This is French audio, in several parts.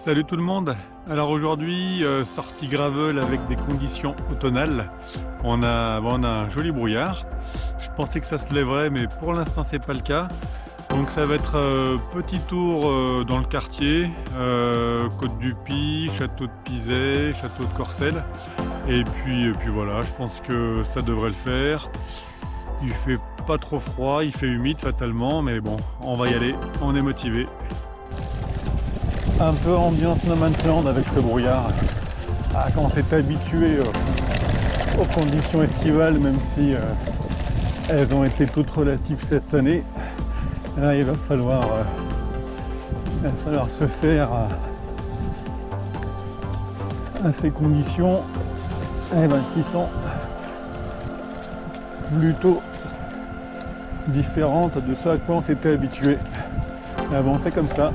Salut tout le monde. Alors aujourd'hui, sortie gravel avec des conditions automnales. On a un joli brouillard. Je pensais que ça se lèverait, mais pour l'instant c'est pas le cas. Donc ça va être petit tour dans le quartier, Côte du Py, Château de Pizay, Château de Corcelles. Et puis voilà, je pense que ça devrait le faire. Il fait pas trop froid, il fait humide fatalement, mais bon, on va y aller, on est motivé. Un peu ambiance No Man's Land avec ce brouillard. Ah, quand on s'est habitué aux conditions estivales, même si elles ont été toutes relatives cette année, là il va falloir se faire à ces conditions qui sont plutôt différentes de ce à quoi on s'était habitué. Mais bon, c'est comme ça.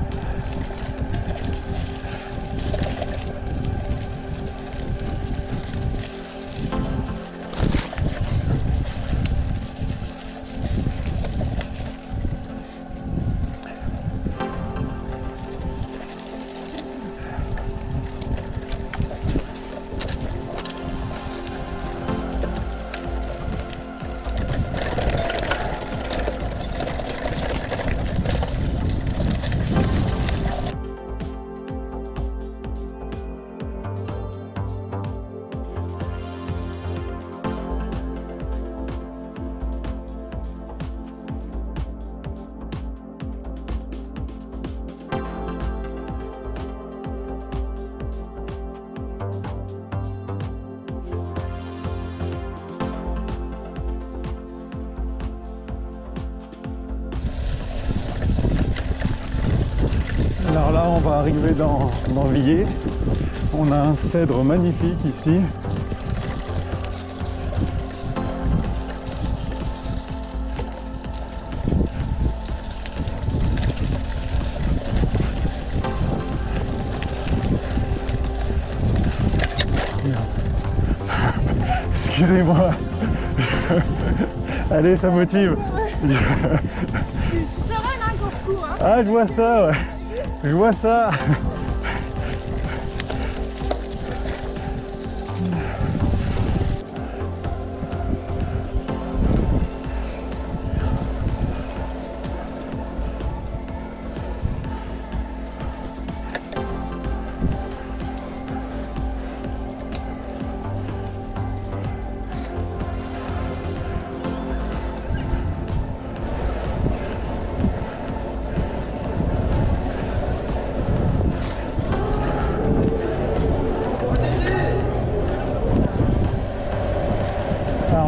Alors là, on va arriver dans Villers. On a un cèdre magnifique ici. Excusez-moi. Allez, ça motive. Je suis sereine hein, quand je cours. Hein. Ah, je vois ça, ouais. Je vois ça.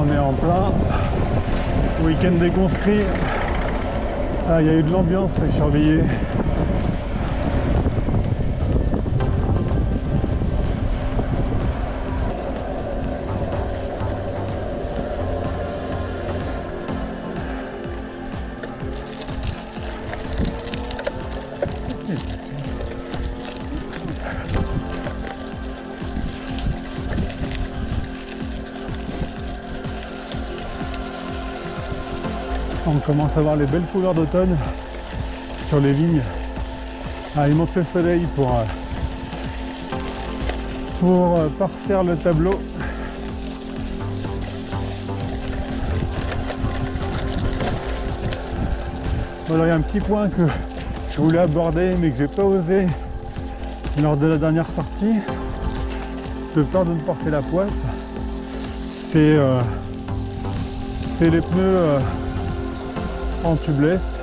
On est en plein week-end des conscrits. Ah, il y a eu de l'ambiance sur Villers. On commence à voir les belles couleurs d'automne sur les vignes. Ah, il manque le soleil pour parfaire le tableau. Alors il y a un petit point que je voulais aborder mais que j'ai pas osé lors de la dernière sortie, de peur de me porter la poisse. C'est les pneus en tubeless.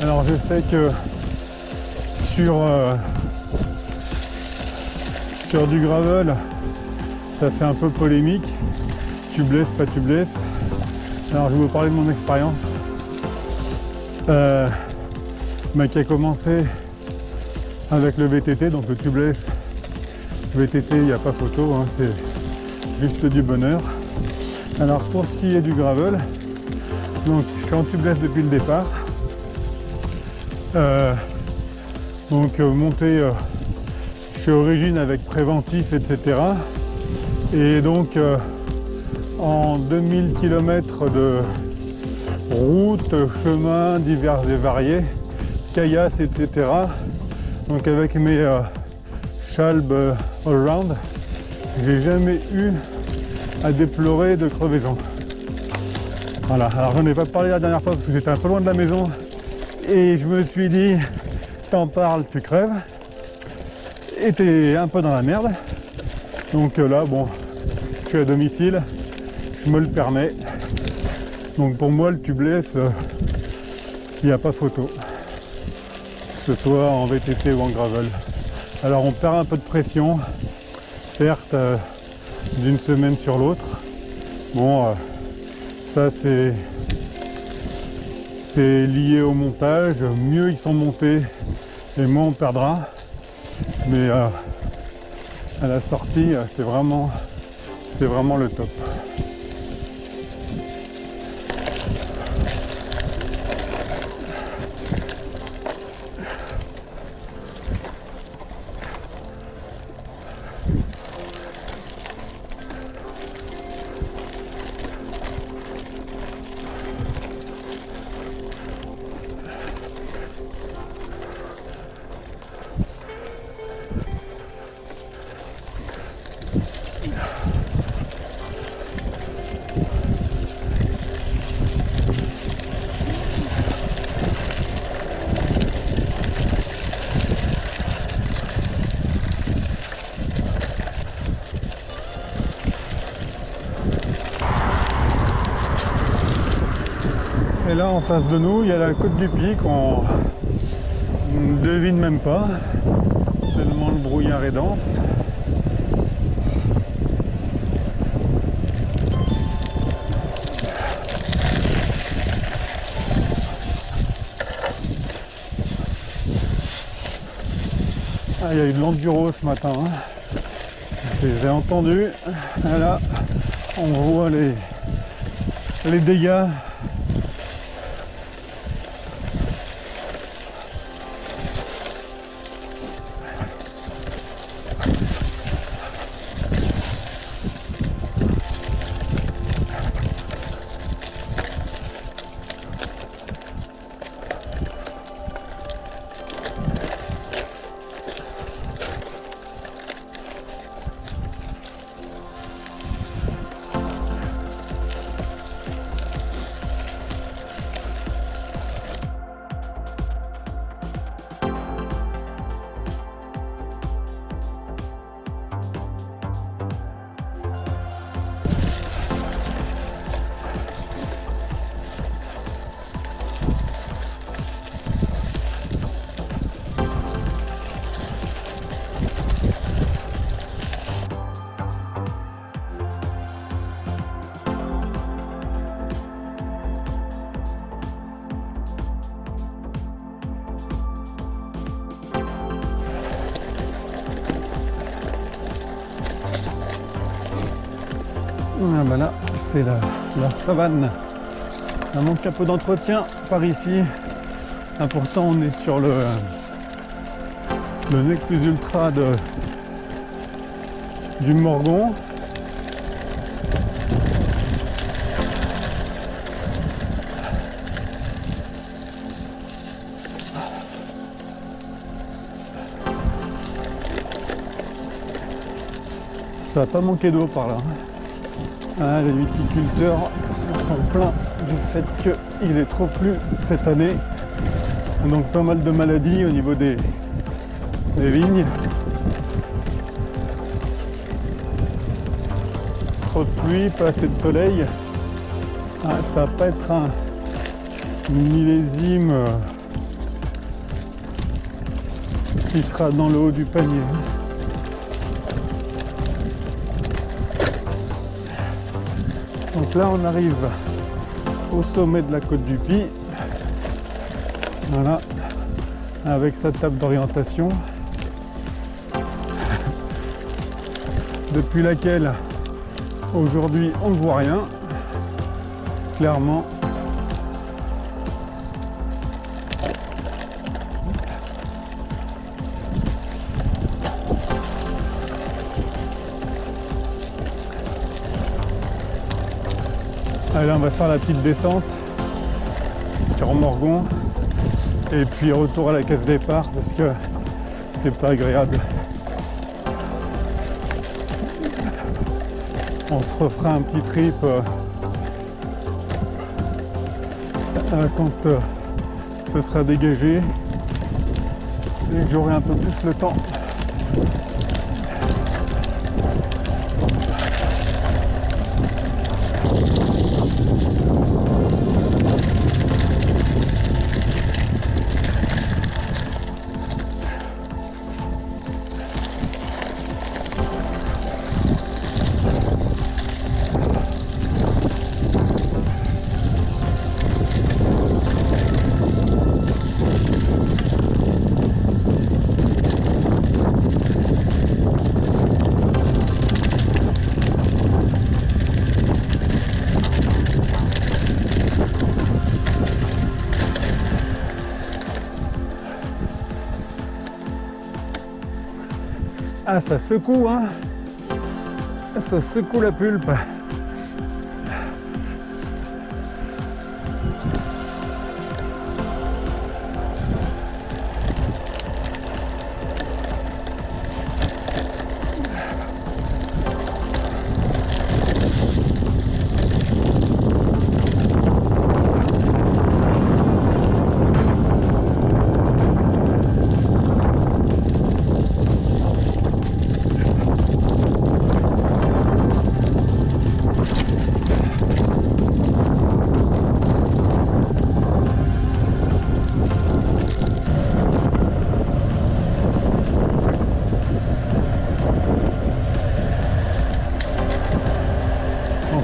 Alors je sais que sur du gravel ça fait un peu polémique, tubeless pas tubeless. Alors je vais vous parler de mon expérience qui a commencé avec le VTT, donc le tubeless VTT, il n'y a pas photo, hein, c'est juste du bonheur. Alors pour ce qui est du gravel, donc je suis en tubeless depuis le départ. Monté, je suis origine avec préventif, etc. Et donc en 2000 km de routes, chemins divers et variés, caillasses, etc. Donc avec mes Chalbe Allround, j'ai jamais eu à déplorer de crevaison. Voilà, alors j'en ai pas parlé la dernière fois parce que j'étais un peu loin de la maison et je me suis dit, t'en parles, tu crèves et t'es un peu dans la merde. Donc là, bon, je suis à domicile, je me le permets. Donc pour moi, le tubeless, il n'y a pas photo, que ce soit en VTT ou en gravel. Alors on perd un peu de pression, certes, d'une semaine sur l'autre. Bon, ça c'est lié au montage. Mieux ils sont montés et moins on perdra. Mais à la sortie, c'est vraiment le top. Et là en face de nous, il y a la côte du Pic, on ne devine même pas, tellement le brouillard est dense. Ah, il y a eu de l'enduro ce matin, hein. J'ai entendu, là on voit les dégâts. Ah ben là, c'est la savane. Ça manque un peu d'entretien par ici. Ah, pourtant, on est sur le nec plus ultra du Morgon. Ça va pas manquer d'eau par là. Ah, les viticulteurs sont pleins du fait qu'il est trop plu cette année. Donc pas mal de maladies au niveau des vignes. Trop de pluie, pas assez de soleil. Ah, ça va pas être un millésime qui sera dans le haut du panier. Donc là on arrive au sommet de la côte du Pi, voilà, avec sa table d'orientation, depuis laquelle aujourd'hui on ne voit rien, clairement. Allez, on va se faire la petite descente sur Morgon et puis retour à la case départ parce que c'est pas agréable. On se refera un petit trip quand ce sera dégagé et que j'aurai un peu plus le temps. Ah, ça secoue, hein, ça secoue la pulpe.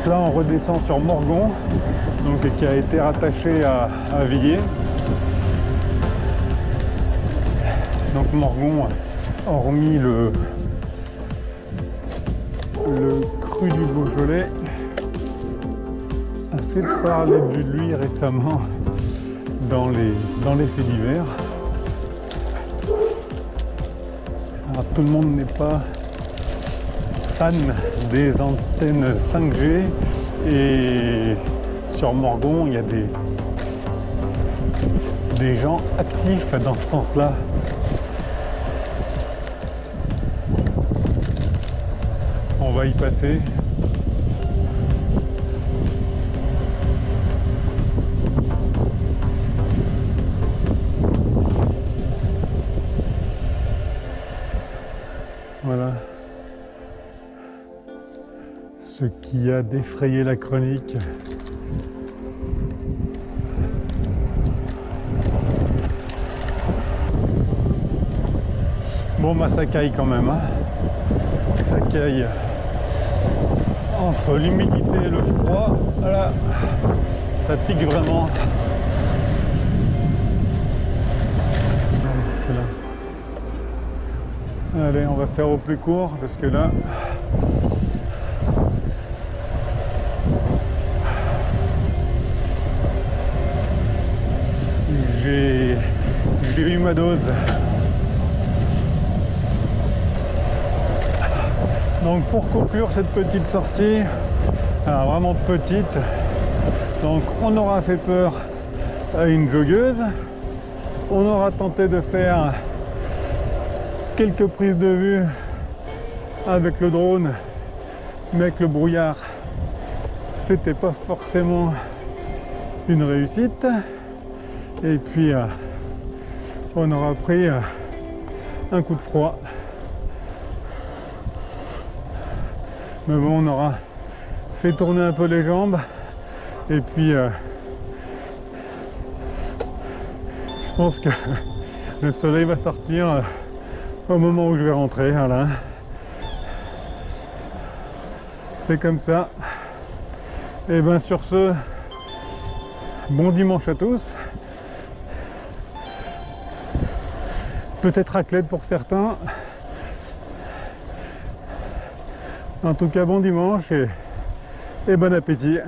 Là on redescend sur Morgon, donc qui a été rattaché à Villers. Donc Morgon, hormis le cru du Beaujolais, a fait parler de lui récemment dans les faits divers. Alors tout le monde n'est pas fan des antennes 5G et sur Morgon il y a des gens actifs dans ce sens-là. On va y passer. Voilà. Ce qui a défrayé la chronique. Bon bah ça caille quand même, hein. Ça caille entre l'humidité et le froid. Voilà, ça pique vraiment. Allez, on va faire au plus court parce que là j'ai eu ma dose. Donc pour conclure cette petite sortie, alors vraiment petite, donc on aura fait peur à une joggeuse, on aura tenté de faire quelques prises de vue avec le drone, mais avec le brouillard c'était pas forcément une réussite. Et puis on aura pris un coup de froid, mais bon, on aura fait tourner un peu les jambes et puis je pense que le soleil va sortir au moment où je vais rentrer. Voilà, c'est comme ça. Et bien sur ce, bon dimanche à tous. Peut-être raclette pour certains. En tout cas, bon dimanche et bon appétit.